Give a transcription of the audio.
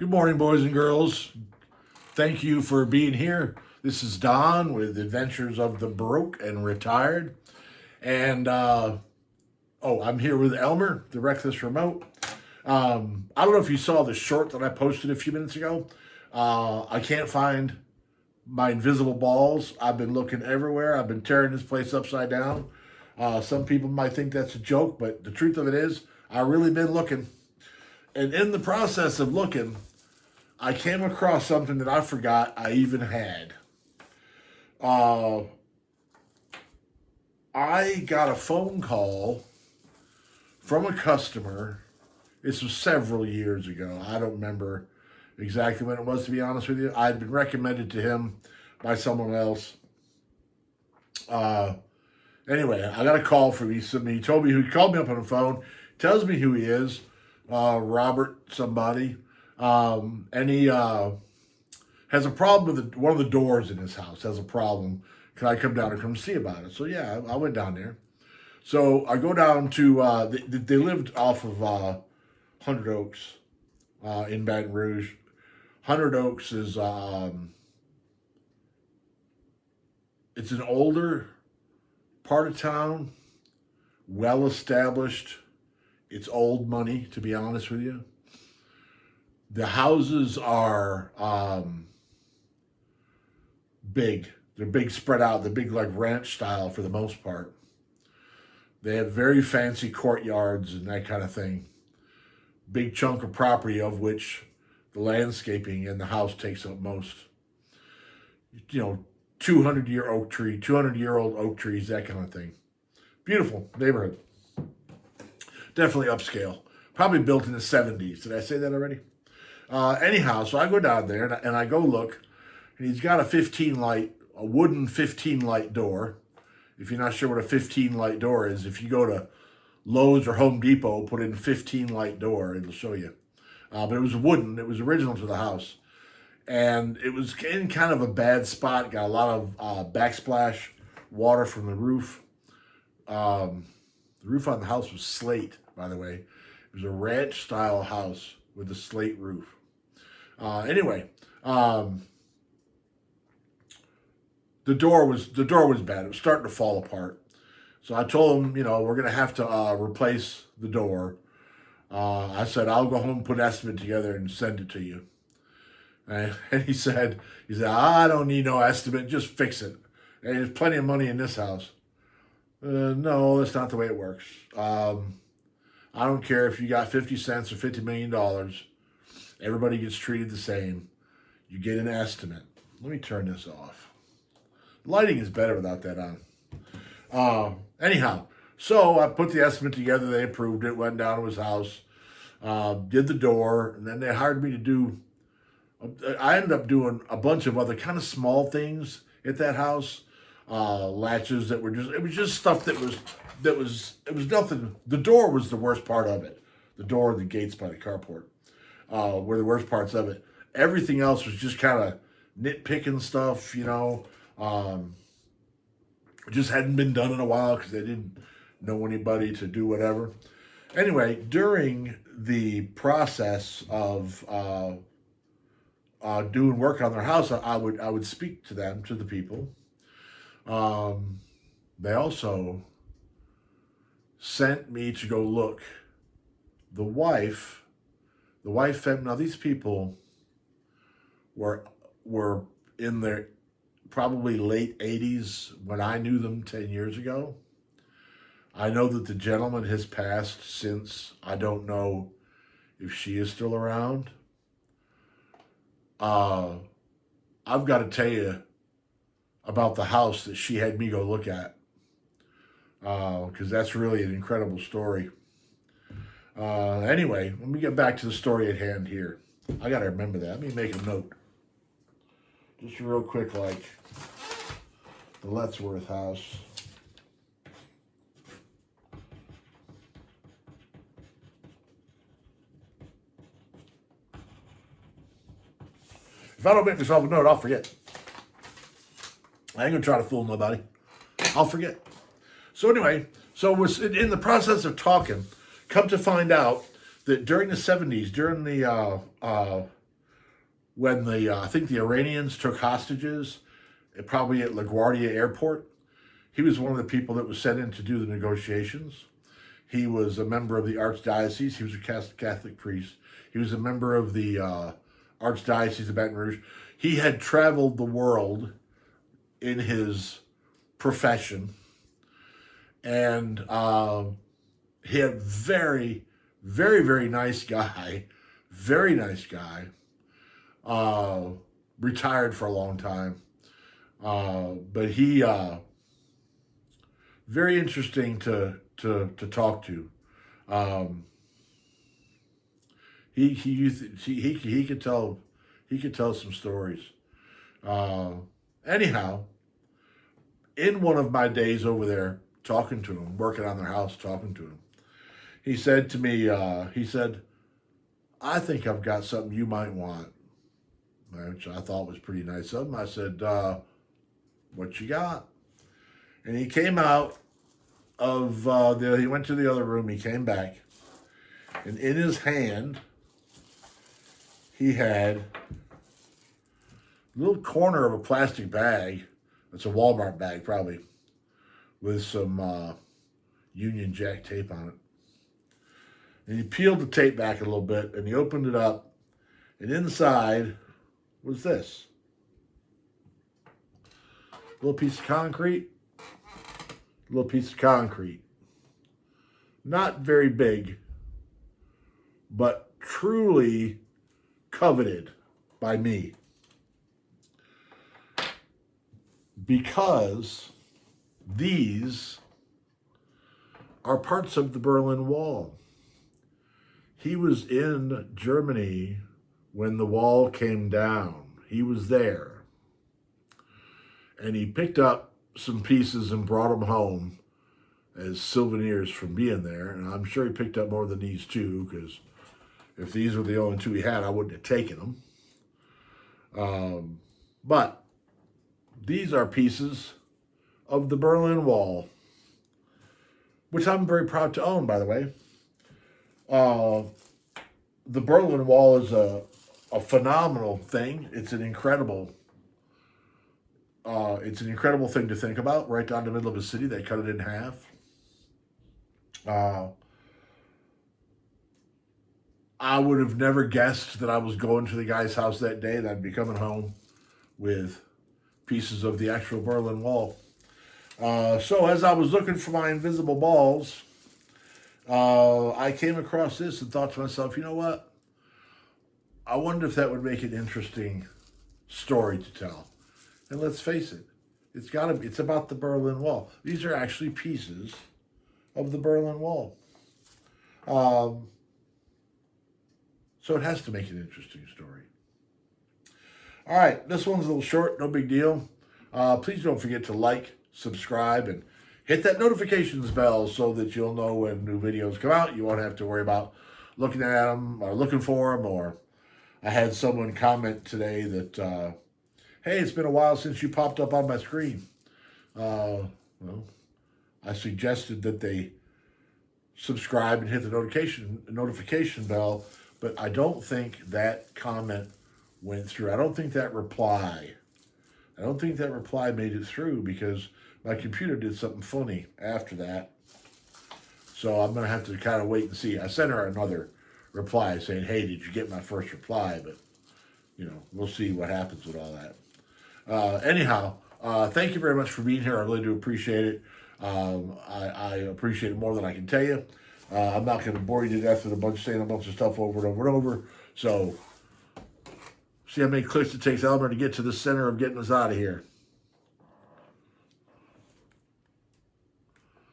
Good morning, boys and girls. Thank you for being here. This is Don with Adventures of the Broke and Retired. And, I'm here with Elmer, the Reckless Remote. I don't know if you saw the short that I posted a few minutes ago. I can't find my invisible balls. I've been looking everywhere. I've been tearing this place upside down. Some people might think that's a joke, but the truth of it is, I've really been looking. And in the process of looking, I came across something that I forgot I even had. I got a phone call from a customer. This was several years ago. I don't remember exactly when it was, to be honest with you. I'd been recommended to him by someone else. Anyway, I got a call from him. He told me, he called me up on the phone, tells me who he is, Robert somebody. And he has a problem with one of the doors in his house. Has a problem. Can I come down and come see about it? So yeah, I went down there. So I go down to they lived off of 100 Oaks in Baton Rouge. 100 Oaks is it's an older part of town, well established. It's old money, to be honest with you. The houses are big. They're big, spread out. They're big, like ranch style for the most part. They have very fancy courtyards and that kind of thing. Big chunk of property, of which the landscaping in the house takes up most. 200-year-old oak trees, that kind of thing. Beautiful neighborhood. Definitely upscale. Probably built in the 70s. Did I say that already? Anyhow, so I go down there and I go look, and he's got a wooden 15 light door. If you're not sure what a 15 light door is, if you go to Lowe's or Home Depot, put in 15 light door, it'll show you. But it was wooden. It was original to the house. And it was in kind of a bad spot. Got a lot of backsplash water from the roof. The roof on the house was slate, by the way. It was a ranch style house with a slate roof. Anyway, the door was bad. It was starting to fall apart. So I told him, we're gonna have to replace the door. I said I'll go home, put an estimate together, and send it to you. And he said, I don't need no estimate, just fix it. And there's plenty of money in this house. No, that's not the way it works. I don't care if you got 50 cents or $50 million. Everybody gets treated the same. You get an estimate. Let me turn this off. Lighting is better without that on. Anyhow, so I put the estimate together. They approved it, went down to his house, did the door, and then they hired me to do, I ended up doing a bunch of other kind of small things at that house. Latches that were it was just stuff it was nothing. The door was the worst part of it. The door and the gates by the carport were the worst parts of it. Everything else was just kind of nitpicking stuff, just hadn't been done in a while because they didn't know anybody to do whatever. Anyway, during the process of doing work on their house, I would speak to them, to the people. They also sent me to go look. The wife, now these people were in their probably late 80s when I knew them 10 years ago. I know that the gentleman has passed since. I don't know if she is still around. I've got to tell you about the house that she had me go look at, because that's really an incredible story. Anyway, let me get back to the story at hand here. I got to remember that. Let me make a note. Just real quick, like the Lettsworth house. If I don't make myself a note, I'll forget. I ain't gonna try to fool nobody. I'll forget. So anyway, was in the process of talking, come to find out that during the 70s, during the when I think the Iranians took hostages, probably at LaGuardia Airport. He was one of the people that was sent in to do the negotiations. He was a member of the Archdiocese. He was a Catholic priest. He was a member of the Archdiocese of Baton Rouge. He had traveled the world in his profession, and he had very, very, very nice guy, very nice guy. Retired for a long time, but he very interesting to talk to. He could tell some stories. Anyhow, in one of my days over there talking to him, working on their house, talking to him, he said to me, he said, "I think I've got something you might want," which I thought was pretty nice of him. I said, "What you got?" And he came out of he went to the other room. He came back, and in his hand, he had a little corner of a plastic bag. It's a Walmart bag, probably, with some Union Jack tape on it. And he peeled the tape back a little bit, and he opened it up, and inside was this little piece of concrete. Little piece of concrete. Not very big, but truly coveted by me. Because these are parts of the Berlin Wall. He was in Germany when the wall came down. He was there. And he picked up some pieces and brought them home as souvenirs from being there. And I'm sure he picked up more than these two, because if these were the only two he had, I wouldn't have taken them. But these are pieces of the Berlin Wall, which I'm very proud to own, by the way. The Berlin Wall is a phenomenal thing. It's an incredible thing to think about. Right down the middle of a city, they cut it in half. I would have never guessed that I was going to the guy's house that day, that I'd be coming home with pieces of the actual Berlin Wall. So as I was looking for my invisible balls, I came across this and thought to myself, you know what? I wonder if that would make an interesting story to tell. And let's face it, it's about the Berlin Wall. These are actually pieces of the Berlin Wall. So it has to make an interesting story. All right, this one's a little short, no big deal. Please don't forget to like, subscribe, and hit that notifications bell so that you'll know when new videos come out. You won't have to worry about looking at them or looking for them. Or I had someone comment today that, hey, it's been a while since you popped up on my screen. Well, I suggested that they subscribe and hit the notification bell, but I don't think that comment went through. I don't think that reply made it through, because my computer did something funny after that. So I'm going to have to kind of wait and see. I sent her another reply saying, hey, did you get my first reply? But, we'll see what happens with all that. Anyhow, thank you very much for being here. I really do appreciate it. I appreciate it more than I can tell you. I'm not going to bore you to death with saying a bunch of stuff over and over and over. So, see how many clicks it takes Elmer to get to the center of getting us out of here.